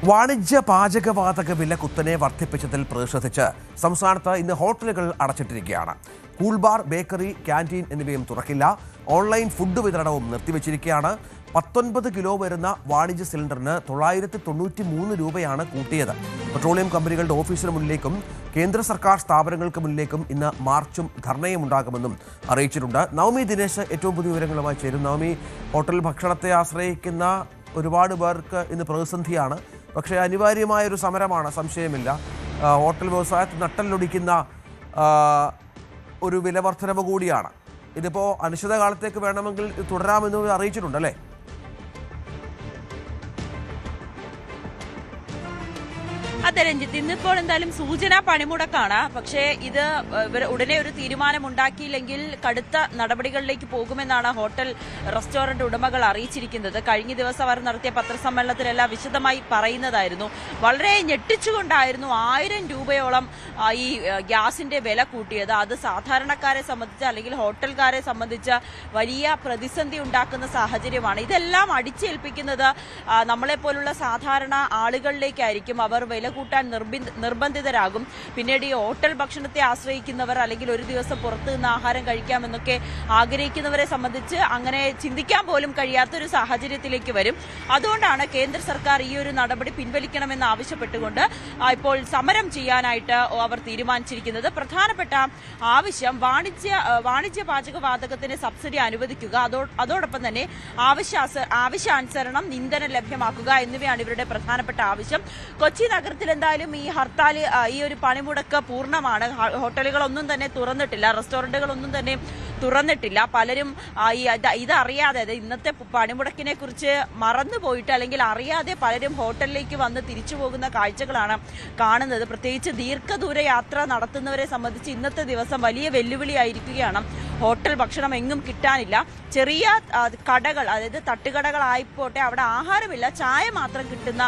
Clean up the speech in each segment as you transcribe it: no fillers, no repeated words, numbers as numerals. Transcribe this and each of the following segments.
വാണിജ്യ പാചകവാതക വില കുത്തനെ വർദ്ധിപ്പിച്ചതിൽ പ്രതിഷേധിച്ച് സംസ്ഥാനത്ത് ഇന്ന് ഹോട്ടലുകൾ അടച്ചിട്ടിരിക്കുകയാണ്. കൂൾബാർ, ബേക്കറി, ക്യാൻറ്റീൻ എന്നിവയും തുറക്കില്ല. ഓൺലൈൻ ഫുഡ് വിതരണവും നിർത്തിവച്ചിരിക്കുകയാണ്. 19 കിലോ വരുന്ന വാണിജ്യ സിലിണ്ടറിന് 993 രൂപയാണ് കൂട്ടിയത്. പെട്രോളിയം കമ്പനികളുടെ ഓഫീസിന് മുന്നിലേക്കും കേന്ദ്ര സർക്കാർ സ്ഥാപനങ്ങൾക്ക് മുന്നിലേക്കും ഇന്ന് മാർച്ചും ധർണയും ഉണ്ടാകുമെന്നും അറിയിച്ചിട്ടുണ്ട്. നവമി ദിനേശ് ഏറ്റവും പുതിയ വിവരങ്ങളുമായി ചേരും. നവമി, ഹോട്ടൽ ഭക്ഷണത്തെ ആശ്രയിക്കുന്ന ഒരുപാട് പേർക്ക് ഇന്ന് പ്രതിസന്ധിയാണ്. പക്ഷേ അനിവാര്യമായൊരു സമരമാണ്, സംശയമില്ല. ഹോട്ടൽ വ്യവസായത്തിൽ നട്ടലൊടിക്കുന്ന ഒരു വില വർധനവ് കൂടിയാണ്. ഇതിപ്പോൾ അനിശ്ചിതകാലത്തേക്ക് വേണമെങ്കിൽ തുടരാമെന്ന് അറിയിച്ചിട്ടുണ്ടല്ലേ? അതെ രഞ്ജിത്ത്, ഇന്നിപ്പോൾ എന്തായാലും സൂചന പണിമുടക്കാണ്. പക്ഷേ ഇത് ഉടനെ ഒരു തീരുമാനം ഉണ്ടാക്കിയില്ലെങ്കിൽ കടുത്ത നടപടികളിലേക്ക് പോകുമെന്നാണ് ഹോട്ടൽ റെസ്റ്റോറന്റ് ഉടമകൾ അറിയിച്ചിരിക്കുന്നത്. കഴിഞ്ഞ ദിവസം അവർ നടത്തിയ പത്രസമ്മേളനത്തിലെല്ലാം വിശദമായി പറയുന്നതായിരുന്നു. വളരെ ഞെട്ടിച്ചുകൊണ്ടായിരുന്നു 1000 രൂപയോളം ഈ ഗ്യാസിന്റെ വില കൂട്ടിയത്. അത് സാധാരണക്കാരെ സംബന്ധിച്ച് അല്ലെങ്കിൽ ഹോട്ടൽക്കാരെ സംബന്ധിച്ച് വലിയ പ്രതിസന്ധി ഉണ്ടാക്കുന്ന സാഹചര്യമാണ്. ഇതെല്ലാം അടിച്ചേൽപ്പിക്കുന്നത് നമ്മളെപ്പോലുള്ള സാധാരണ ആളുകളിലേക്കായിരിക്കും. അവർ വില കൂട്ടാൻ നിർബന്ധിതരാകും. പിന്നീട് ഈ ഹോട്ടൽ ഭക്ഷണത്തെ ആശ്രയിക്കുന്നവർ അല്ലെങ്കിൽ ഒരു ദിവസം പുറത്തു നിന്ന് ആഹാരം കഴിക്കാമെന്നൊക്കെ ആഗ്രഹിക്കുന്നവരെ സംബന്ധിച്ച് അങ്ങനെ ചിന്തിക്കാൻ പോലും കഴിയാത്തൊരു സാഹചര്യത്തിലേക്ക് വരും. അതുകൊണ്ടാണ് കേന്ദ്ര സർക്കാർ ഈ ഒരു നടപടി പിൻവലിക്കണമെന്ന് ആവശ്യപ്പെട്ടുകൊണ്ട് ഇപ്പോൾ സമരം ചെയ്യാനായിട്ട് അവർ തീരുമാനിച്ചിരിക്കുന്നത്. പ്രധാനപ്പെട്ട ആവശ്യം വാണിജ്യ പാചകവാതകത്തിന് സബ്സിഡി അനുവദിക്കുക, അതോടൊപ്പം തന്നെ ആവശ്യാനുസരണം ഇന്ധനം ലഭ്യമാക്കുക എന്നിവയാണ് ഇവരുടെ പ്രധാനപ്പെട്ട ആവശ്യം. കൊച്ചി നഗരത്തിൽ എന്തായാലും ഈ ഹർത്താൽ, ഈ ഒരു പണിമുടക്ക് പൂർണ്ണമാണ്. ഹോട്ടലുകളൊന്നും തന്നെ തുറന്നിട്ടില്ല, റെസ്റ്റോറന്റുകളൊന്നും തന്നെ തുറന്നിട്ടില്ല. പലരും ഇതറിയാതെ, ഇന്നത്തെ പണിമുടക്കിനെ കുറിച്ച് മറന്നുപോയിട്ട് അല്ലെങ്കിൽ അറിയാതെ പലരും ഹോട്ടലിലേക്ക് വന്ന് തിരിച്ചു പോകുന്ന കാഴ്ചകളാണ് കാണുന്നത്. പ്രത്യേകിച്ച് ദീർഘദൂര യാത്ര നടത്തുന്നവരെ സംബന്ധിച്ച് ഇന്നത്തെ ദിവസം വലിയ വെല്ലുവിളിയായിരിക്കുകയാണ്. ഹോട്ടൽ ഭക്ഷണം എങ്ങും കിട്ടാനില്ല. ചെറിയ കടകൾ, അതായത് തട്ടുകടകളായിപ്പോട്ടെ, അവിടെ ആഹാരമില്ല, ചായ മാത്രം കിട്ടുന്ന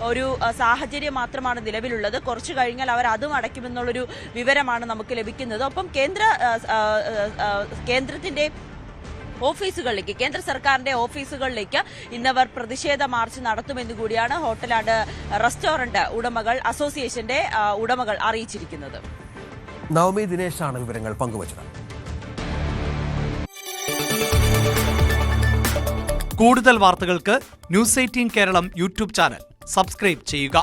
ഒരു സാഹചര്യം മാത്രമാണ് നിലവിലുള്ളത്. കുറച്ചു കഴിഞ്ഞാൽ അവർ അതും അടയ്ക്കുമെന്നുള്ളൊരു വിവരമാണ് നമുക്ക് ലഭിക്കുന്നത്. ഒപ്പം കേന്ദ്രത്തിന്റെ ഓഫീസുകളിലേക്ക്, കേന്ദ്ര സർക്കാരിന്റെ ഓഫീസുകളിലേക്ക് ഇന്നവർ പ്രതിഷേധ മാർച്ച് നടത്തുമെന്ന് കൂടിയാണ് ഹോട്ടൽ ആൻഡ് റെസ്റ്റോറന്റ് ഉടമകൾ അസോസിയേഷന്റെ ഉടമകൾ അറിയിച്ചിരിക്കുന്നത്. നവമി ദിനേശാണ് വിവരങ്ങൾ പങ്കുവച്ചത്. കൂടുതൽ വാർത്തകൾക്ക് news 18 Keralam YouTube channel subscribe ചെയ്യുക.